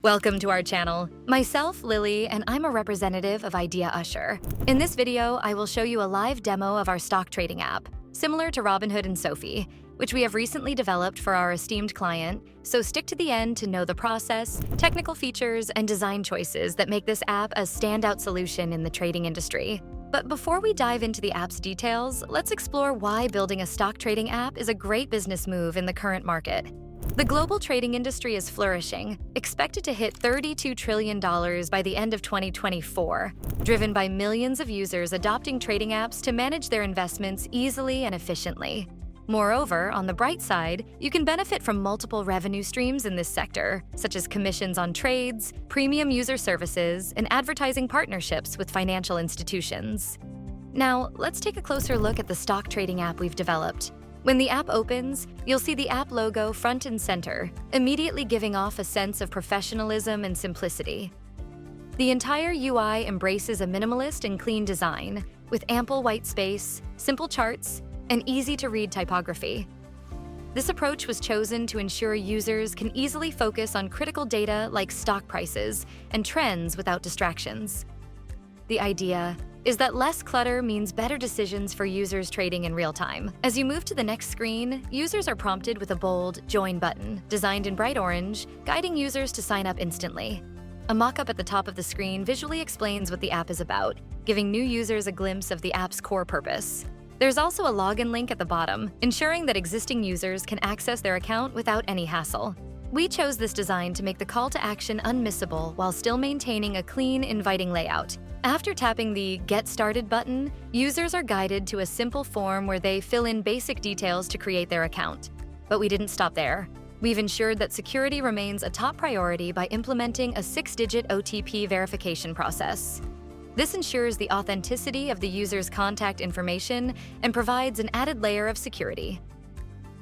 Welcome to our channel. Myself, Lily, and I'm a representative of Idea Usher. In this video, I will show you a live demo of our stock trading app, similar to Robinhood and Sophie, which we have recently developed for our esteemed client, so stick to the end to know the process, technical features, and design choices that make this app a standout solution in the trading industry. But before we dive into the app's details, let's explore why building a stock trading app is a great business move in the current market. The global trading industry is flourishing, expected to hit $32 trillion by the end of 2024, driven by millions of users adopting trading apps to manage their investments easily and efficiently. Moreover, on the bright side, you can benefit from multiple revenue streams in this sector, such as commissions on trades, premium user services, and advertising partnerships with financial institutions. Now, let's take a closer look at the stock trading app we've developed. When the app opens, you'll see the app logo front and center, immediately giving off a sense of professionalism and simplicity. The entire UI embraces a minimalist and clean design, with ample white space, simple charts, and easy-to-read typography. This approach was chosen to ensure users can easily focus on critical data like stock prices and trends without distractions. The idea is that less clutter means better decisions for users trading in real time. As you move to the next screen, users are prompted with a bold Join button, designed in bright orange, guiding users to sign up instantly. A mock-up at the top of the screen visually explains what the app is about, giving new users a glimpse of the app's core purpose. There's also a login link at the bottom, ensuring that existing users can access their account without any hassle. We chose this design to make the call to action unmissable while still maintaining a clean, inviting layout. After tapping the Get Started button, users are guided to a simple form where they fill in basic details to create their account. But we didn't stop there. We've ensured that security remains a top priority by implementing a 6-digit OTP verification process. This ensures the authenticity of the user's contact information and provides an added layer of security.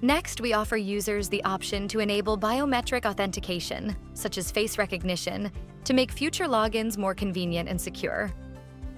Next, we offer users the option to enable biometric authentication, such as face recognition, to make future logins more convenient and secure.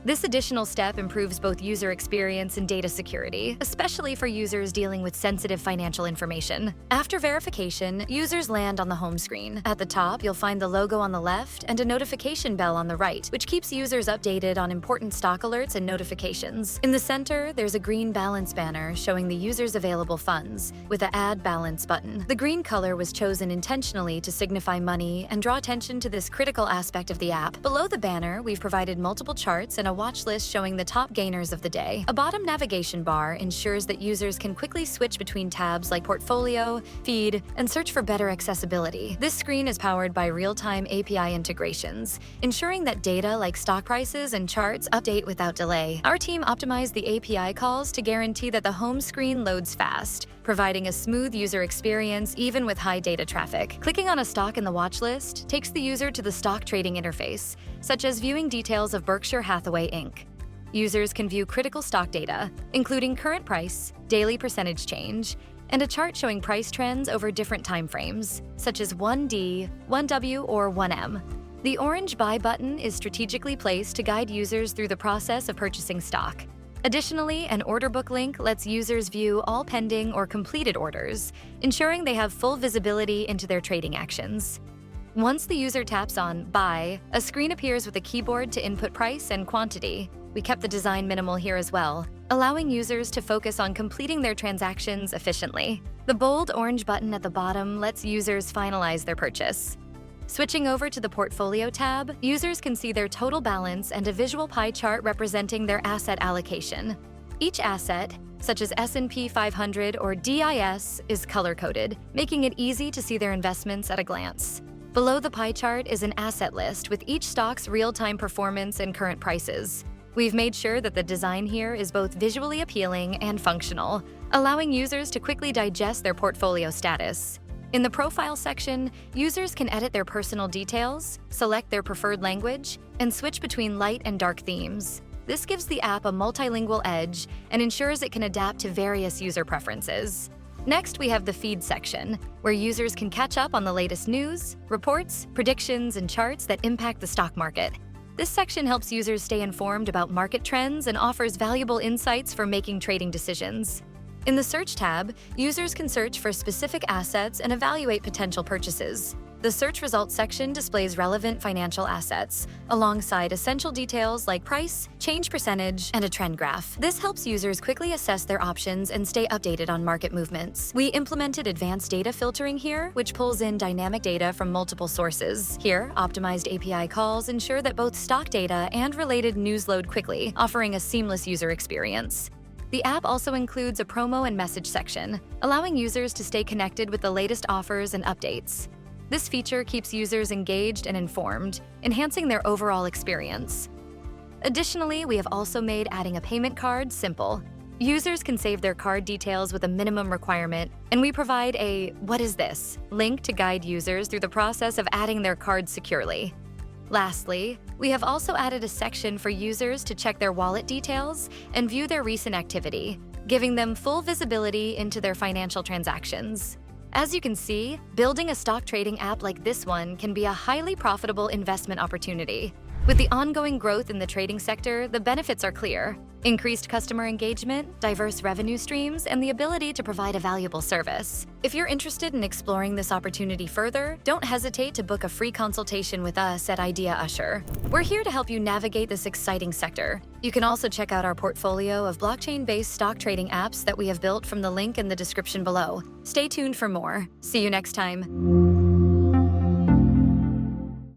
This additional step improves both user experience and data security, especially for users dealing with sensitive financial information. After verification, users land on the home screen. At the top, you'll find the logo on the left and a notification bell on the right, which keeps users updated on important stock alerts and notifications. In the center, there's a green balance banner showing the user's available funds, with a Add Balance button. The green color was chosen intentionally to signify money and draw attention to this critical aspect of the app. Below the banner, we've provided multiple charts and a watch list showing the top gainers of the day. A bottom navigation bar ensures that users can quickly switch between tabs like Portfolio, Feed, and search for better accessibility. This screen is powered by real-time API integrations, ensuring that data like stock prices and charts update without delay. Our team optimized the API calls to guarantee that the home screen loads fast, providing a smooth user experience even with high data traffic. Clicking on a stock in the watch list takes the user to the stock trading interface, such as viewing details of Berkshire Hathaway Inc. Users can view critical stock data, including current price, daily percentage change, and a chart showing price trends over different timeframes, such as 1D, 1W, or 1M. The orange Buy button is strategically placed to guide users through the process of purchasing stock. Additionally, an order book link lets users view all pending or completed orders, ensuring they have full visibility into their trading actions. Once the user taps on Buy, a screen appears with a keyboard to input price and quantity. We kept the design minimal here as well, allowing users to focus on completing their transactions efficiently. The bold orange button at the bottom lets users finalize their purchase. Switching over to the Portfolio tab, users can see their total balance and a visual pie chart representing their asset allocation. Each asset, such as S&P 500 or DIS, is color-coded, making it easy to see their investments at a glance. Below the pie chart is an asset list with each stock's real-time performance and current prices. We've made sure that the design here is both visually appealing and functional, allowing users to quickly digest their portfolio status. In the Profile section, users can edit their personal details, select their preferred language, and switch between light and dark themes. This gives the app a multilingual edge and ensures it can adapt to various user preferences. Next, we have the Feed section, where users can catch up on the latest news, reports, predictions, and charts that impact the stock market. This section helps users stay informed about market trends and offers valuable insights for making trading decisions. In the Search tab, users can search for specific assets and evaluate potential purchases. The search results section displays relevant financial assets, alongside essential details like price, change percentage, and a trend graph. This helps users quickly assess their options and stay updated on market movements. We implemented advanced data filtering here, which pulls in dynamic data from multiple sources. Here, optimized API calls ensure that both stock data and related news load quickly, offering a seamless user experience. The app also includes a promo and message section, allowing users to stay connected with the latest offers and updates. This feature keeps users engaged and informed, enhancing their overall experience. Additionally, we have also made adding a payment card simple. Users can save their card details with a minimum requirement, and we provide a "What is this?" link to guide users through the process of adding their card securely. Lastly, we have also added a section for users to check their wallet details and view their recent activity, giving them full visibility into their financial transactions. As you can see, building a stock trading app like this one can be a highly profitable investment opportunity. With the ongoing growth in the trading sector, the benefits are clear: increased customer engagement, diverse revenue streams, and the ability to provide a valuable service. If you're interested in exploring this opportunity further, don't hesitate to book a free consultation with us at Idea Usher. We're here to help you navigate this exciting sector. You can also check out our portfolio of blockchain-based stock trading apps that we have built from the link in the description below. Stay tuned for more. See you next time.